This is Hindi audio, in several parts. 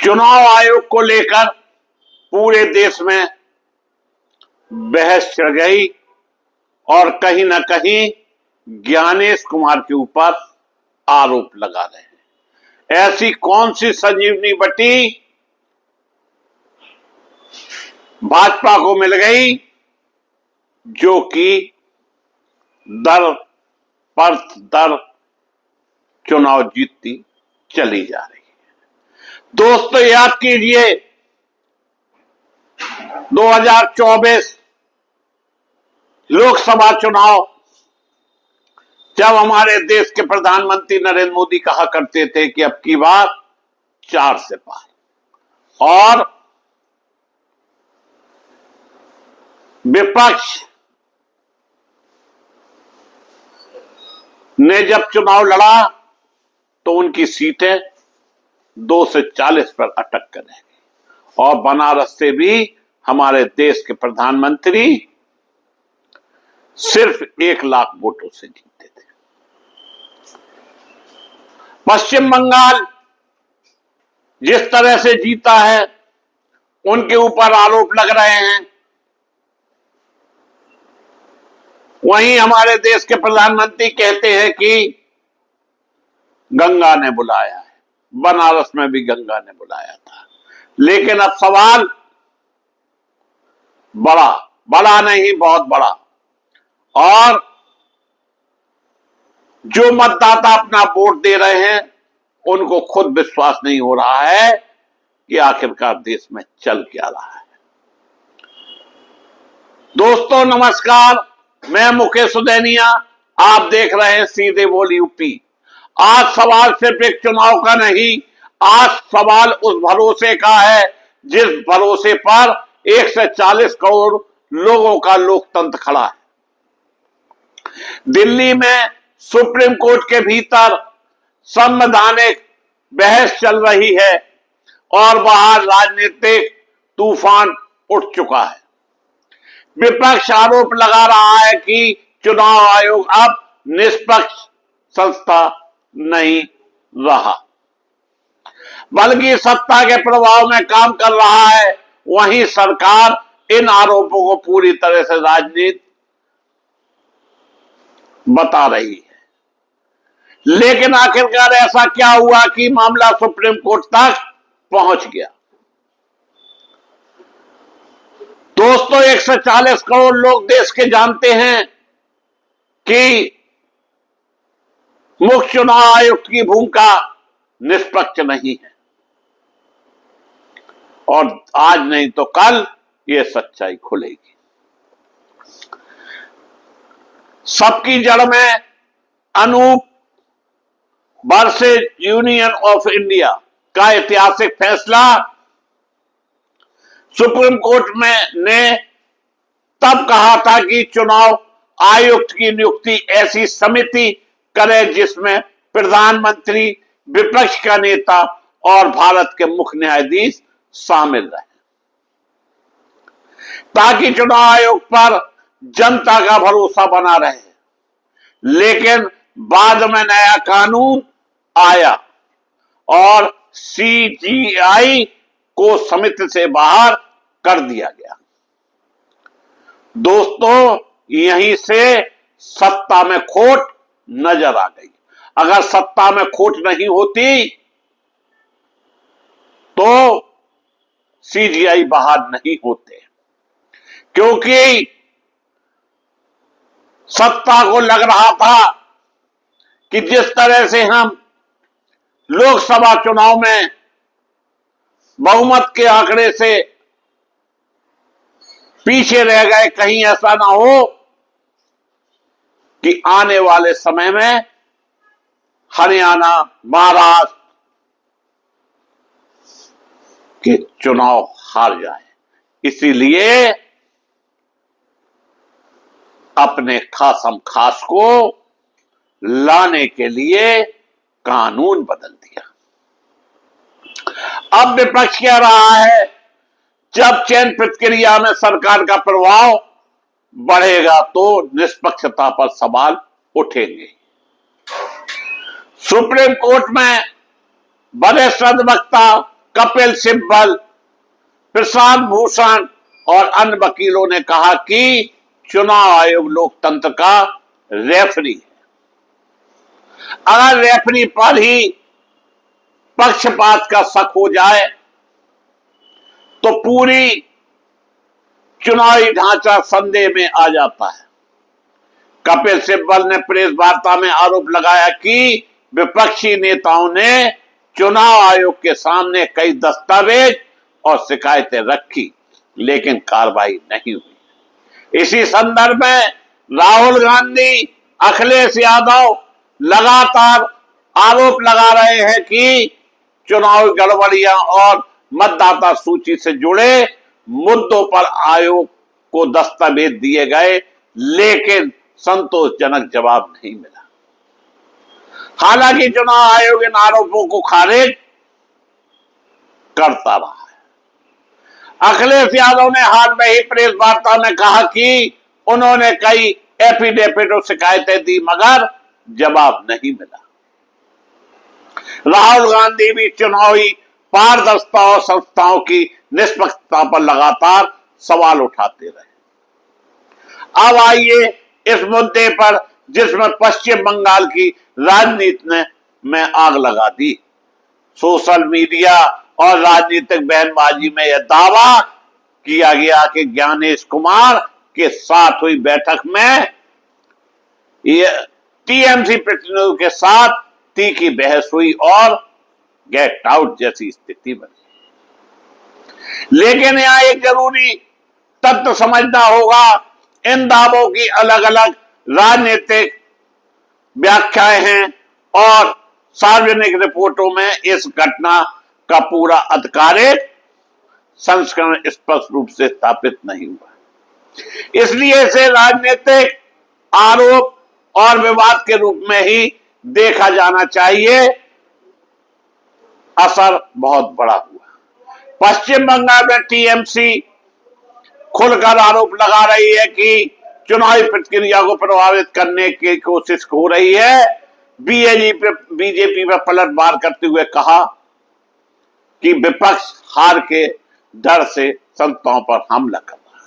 चुनाव आयोग को लेकर पूरे देश में बहस छिड़ गई और कहीं ना कहीं ज्ञानेश कुमार के ऊपर आरोप लगा रहे हैं। ऐसी कौन सी संजीवनी बटी भाजपा को मिल गई जो कि दर पर दर चुनाव जीतती चली जा रही है। दोस्तों, याद कीजिए 2024 लोकसभा चुनाव, जब हमारे देश के प्रधानमंत्री नरेंद्र मोदी कहा करते थे कि अब की बार 4 से पार, और विपक्ष ने जब चुनाव लड़ा तो उनकी सीटें 2 से 40 पर अटक कर रह गई और बनारस से भी हमारे देश के प्रधानमंत्री सिर्फ 1 लाख वोटों से जीते थे। पश्चिम बंगाल जिस तरह से जीता है, उनके ऊपर आरोप लग रहे हैं। वहीं हमारे देश के प्रधानमंत्री कहते हैं कि गंगा ने बुलाया है, बनारस में भी गंगा ने बुलाया था। लेकिन अब सवाल बड़ा नहीं, बहुत बड़ा, और जो मतदाता अपना वोट दे रहे हैं उनको खुद विश्वास नहीं हो रहा है कि आखिरकार देश में चल क्या रहा है। दोस्तों नमस्कार, मैं मुकेश सुदैनिया, आप देख रहे हैं सीधे बोल यूपी। आज सवाल सिर्फ एक चुनाव का नहीं, आज सवाल उस भरोसे का है जिस भरोसे पर 1 से 40 करोड़ लोगों का लोकतंत्र खड़ा है। दिल्ली में सुप्रीम कोर्ट के भीतर संवैधानिक बहस चल रही है और बाहर राजनीतिक तूफान उठ चुका है। विपक्ष आरोप लगा रहा है कि चुनाव आयोग अब निष्पक्ष संस्था नहीं रहा, बल्कि सत्ता के प्रभाव में काम कर रहा है। वहीं सरकार इन आरोपों को पूरी तरह से राजनीति बता रही है। लेकिन आखिरकार ऐसा क्या हुआ कि मामला सुप्रीम कोर्ट तक पहुंच गया? दोस्तों, 1 से 40 करोड़ लोग देश के जानते हैं कि मुख्य चुनाव आयुक्त की भूमिका निष्पक्ष नहीं है, और आज नहीं तो कल यह सच्चाई खुलेगी। सबकी जड़ में Anoop versus union of India का ऐतिहासिक फैसला सुप्रीम कोर्ट में ने तब कहा था कि चुनाव आयुक्त की नियुक्ति ऐसी समिति करे जिसमें प्रधानमंत्री, विपक्ष का नेता और भारत के मुख्य न्यायाधीश शामिल रहे, ताकि चुनाव आयोग पर जनता का भरोसा बना रहे। लेकिन बाद में नया कानून आया और सीजीआई को समिति से बाहर कर दिया गया। दोस्तों, यहीं से सत्ता में खोट नजर आ गई। अगर सत्ता में खोट नहीं होती तो सीजीआई बाहर नहीं होते, क्योंकि सत्ता को लग रहा था कि जिस तरह से हम लोकसभा चुनाव में बहुमत के आंकड़े से पीछे रह गए, कहीं ऐसा ना हो कि आने वाले समय में हरियाणा, महाराष्ट्र के चुनाव हार जाए। इसीलिए अपने खासम खास को लाने के लिए कानून बदल दिया। अब विपक्ष कह रहा है जब चयन प्रक्रिया में सरकार का प्रभाव बढ़ेगा तो निष्पक्षता पर सवाल उठेंगे। सुप्रीम कोर्ट में वरिष्ठ अधिवक्ता कपिल सिब्बल, प्रशांत भूषण और अन्य वकीलों ने कहा कि चुनाव आयोग लोकतंत्र का रेफरी है। अगर रेफरी पर ही पक्षपात का शक हो जाए तो पूरी चुनावी ढांचा संदेह में आ जाता है। कपिल सिब्बल ने प्रेस वार्ता में आरोप लगाया कि विपक्षी नेताओं ने चुनाव आयोग के सामने कई दस्तावेज और शिकायतें रखी, लेकिन कार्रवाई नहीं हुई। इसी संदर्भ में राहुल गांधी, अखिलेश यादव लगातार आरोप लगा रहे हैं कि चुनाव गड़बड़ियां और मतदाता सूची से जुड़े मुद्दों पर आयोग को दस्तावेज दिए गए, लेकिन संतोषजनक जवाब नहीं मिला। हालांकि चुनाव आयोग इन आरोपों को खारिज करता रहा है। अखिलेश यादव ने हाल में ही प्रेस वार्ता में कहा कि उन्होंने कई एफिडेविट और शिकायतें दी, मगर जवाब नहीं मिला। राहुल गांधी भी चुनावी पारदर्शिता और संस्थाओं की निष्पक्षता पर लगातार सवाल उठाते रहे। अब आइए इस मुद्दे पर जिसमें पश्चिम बंगाल की राजनीति में आग लगा दी। सोशल मीडिया और राजनीतिक बयानबाजी में यह दावा किया गया कि ज्ञानेश कुमार के साथ हुई बैठक में टीएमसी प्रतिनिधियों के साथ तीखी बहस हुई और गेट आउट जैसी स्थिति बनी। लेकिन यहां एक जरूरी तथ्य समझना होगा, इन दावों की अलग अलग राजनीतिक व्याख्याएं हैं और सार्वजनिक रिपोर्टों में इस घटना का पूरा आधिकारिक संस्करण स्पष्ट रूप से स्थापित नहीं हुआ। इसलिए इसे राजनीतिक आरोप और विवाद के रूप में ही देखा जाना चाहिए। असर बहुत बड़ा हुआ। पश्चिम बंगाल में टीएमसी खुलकर आरोप लगा रही है कि चुनावी प्रक्रिया को प्रभावित करने की कोशिश हो रही है। बीजेपी पर पलटवार करते हुए कहा कि विपक्ष हार के डर से संस्थाओं पर हमला कर रहा है।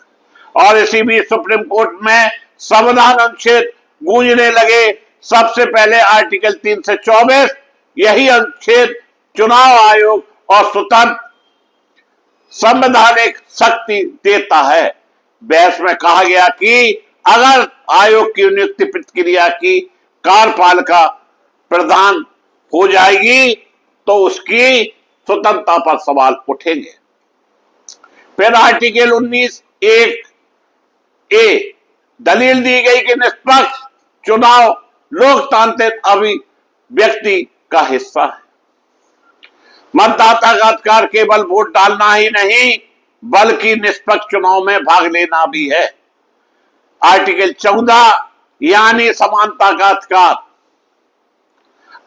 और इसी बीच सुप्रीम कोर्ट में संविधान अनुच्छेद गूंजने लगे। सबसे पहले आर्टिकल 3 से 24, यही अनुच्छेद चुनाव आयोग और स्वतंत्र संवैधानिक शक्ति देता है। बहस में कहा गया कि अगर आयोग की नियुक्ति प्रक्रिया की कार्यपालिका प्रधान हो जाएगी तो उसकी स्वतंत्रता पर सवाल उठेंगे। फिर आर्टिकल 19(1)(a) दलील दी गई कि निष्पक्ष चुनाव लोकतांत्रिक अभिव्यक्ति का हिस्सा है। मतदाता का अधिकार केवल वोट डालना ही नहीं बल्कि निष्पक्ष चुनाव में भाग लेना भी है। आर्टिकल 14 यानी समानता का अधिकार,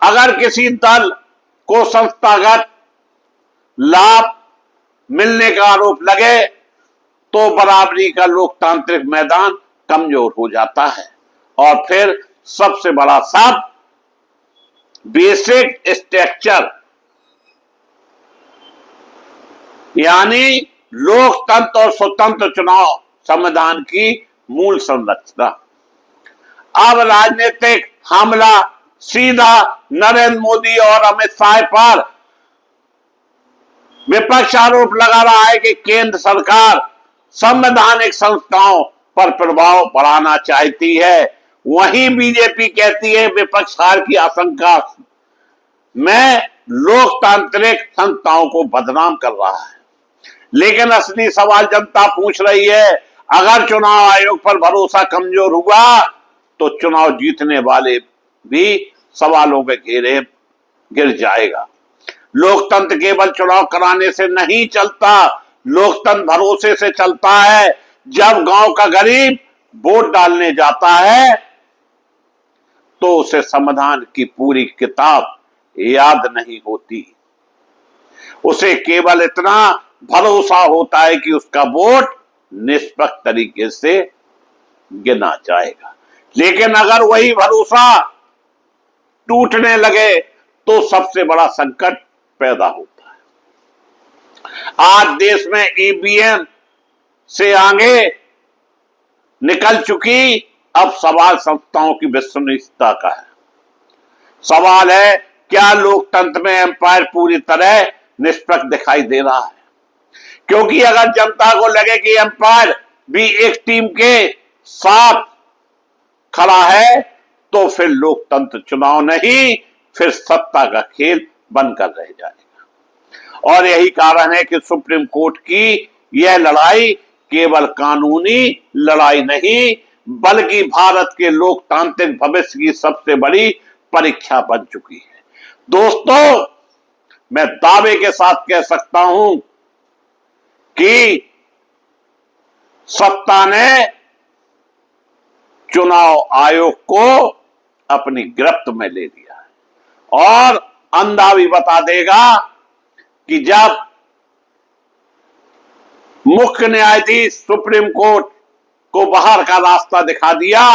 अगर किसी दल को संस्थागत लाभ मिलने का आरोप लगे तो बराबरी का लोकतांत्रिक मैदान कमजोर हो जाता है। और फिर सबसे बड़ा शब्द बेसिक स्ट्रक्चर यानी लोकतंत्र और स्वतंत्र चुनाव संविधान की मूल संरचना। अब राजनीतिक हमला सीधा नरेंद्र मोदी और अमित शाह पर। विपक्ष आरोप लगा रहा है कि केंद्र सरकार संवैधानिक संस्थाओं पर प्रभाव बढ़ाना चाहती है। वहीं बीजेपी कहती है विपक्ष हार की आशंका में लोकतांत्रिक संस्थाओं को बदनाम कर रहा है। लेकिन असली सवाल जनता पूछ रही है, अगर चुनाव आयोग पर भरोसा कमजोर हुआ तो चुनाव जीतने वाले भी सवालों के घेरे गिर जाएगा। लोकतंत्र केवल चुनाव कराने से नहीं चलता, लोकतंत्र भरोसे से चलता है। जब गांव का गरीब वोट डालने जाता है तो उसे संविधान की पूरी किताब याद नहीं होती, उसे केवल इतना भरोसा होता है कि उसका वोट निष्पक्ष तरीके से गिना जाएगा। लेकिन अगर वही भरोसा टूटने लगे तो सबसे बड़ा संकट पैदा होता है। आज देश में ईवीएम से आगे निकल चुकी, अब सवाल संस्थाओं की विश्वसनीयता का है। सवाल है, क्या लोकतंत्र में एम्पायर पूरी तरह निष्पक्ष दिखाई दे रहा है? क्योंकि अगर जनता को लगे कि एम्पायर भी एक टीम के साथ खड़ा है, तो फिर लोकतंत्र चुनाव नहीं, फिर सत्ता का खेल बनकर रह जाएगा। और यही कारण है कि सुप्रीम कोर्ट की यह लड़ाई केवल कानूनी लड़ाई नहीं, बल्कि भारत के लोकतांत्रिक भविष्य की सबसे बड़ी परीक्षा बन चुकी है। दोस्तों, मैं दावे के साथ कह सकता हूं कि सत्ता ने चुनाव आयोग को अपनी गिरफ्त में ले लिया है और अंधा भी बता देगा कि जब मुख्य न्यायाधीश सुप्रीम कोर्ट को बाहर का रास्ता दिखा दिया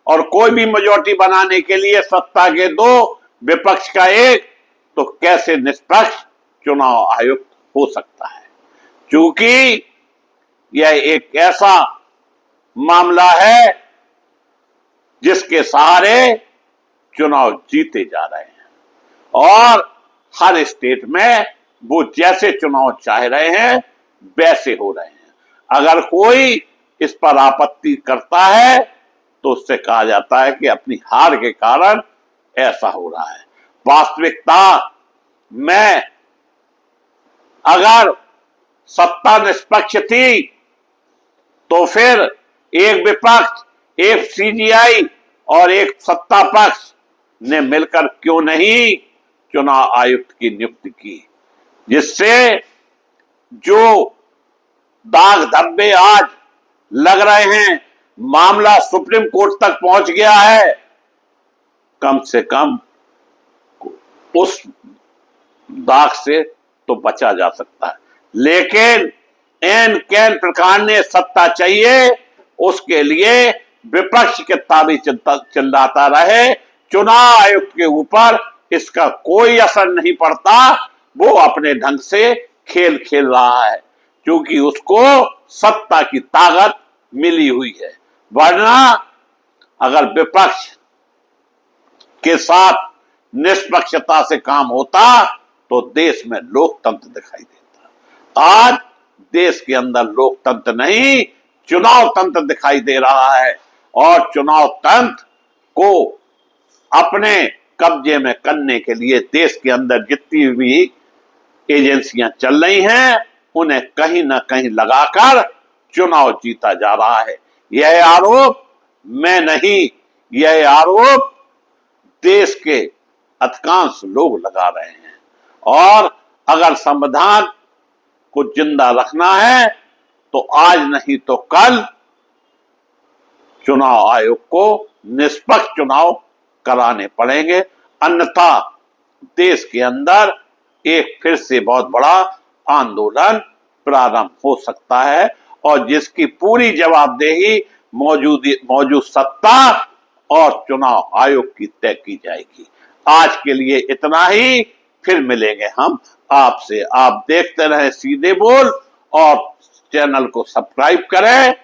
और कोई भी मेजॉरिटी बनाने के लिए सत्ता के दो, विपक्ष का एक, तो कैसे निष्पक्ष चुनाव आयुक्त हो सकता है? क्योंकि यह एक ऐसा मामला है जिसके सहारे चुनाव जीते जा रहे हैं और हर स्टेट में वो जैसे चुनाव चाह रहे हैं वैसे हो रहे हैं। अगर कोई इस पर आपत्ति करता है तो उससे कहा जाता है कि अपनी हार के कारण ऐसा हो रहा है। वास्तविकता में अगर सत्ता निष्पक्ष थी तो फिर एक विपक्ष, एक सीजीआई और एक सत्ता पक्ष ने मिलकर क्यों नहीं चुनाव आयुक्त की नियुक्ति की, जिससे जो दाग धब्बे आज लग रहे हैं, मामला सुप्रीम कोर्ट तक पहुंच गया है, कम से कम उस दाग से तो बचा जा सकता है। लेकिन एन कैन प्रकार ने सत्ता चाहिए, उसके लिए विपक्ष के ताबी चिल्लाता रहे, चुनाव आयुक्त के ऊपर इसका कोई असर नहीं पड़ता, वो अपने ढंग से खेल खेल रहा है क्योंकि उसको सत्ता की ताकत मिली हुई है। वरना अगर विपक्ष के साथ निष्पक्षता से काम होता तो देश में लोकतंत्र दिखाई देता। आज देश के अंदर लोकतंत्र नहीं, चुनाव तंत्र दिखाई दे रहा है और चुनाव तंत्र को अपने कब्जे में करने के लिए देश के अंदर जितनी भी एजेंसियां चल रही हैं, उन्हें कहीं ना कहीं लगाकर चुनाव जीता जा रहा है। यह आरोप मैं नहीं, यह आरोप देश के अधिकांश लोग लगा रहे हैं। और अगर संविधान को जिंदा रखना है तो आज नहीं तो कल चुनाव आयोग को निष्पक्ष चुनाव कराने पड़ेंगे, अन्यथा देश के अंदर एक फिर से बहुत बड़ा आंदोलन प्रारंभ हो सकता है और जिसकी पूरी जवाबदेही मौजूद सत्ता और चुनाव आयोग की तय की जाएगी। आज के लिए इतना ही, फिर मिलेंगे हम आपसे। आप देखते रहे सीधे बोल और चैनल को सब्सक्राइब करें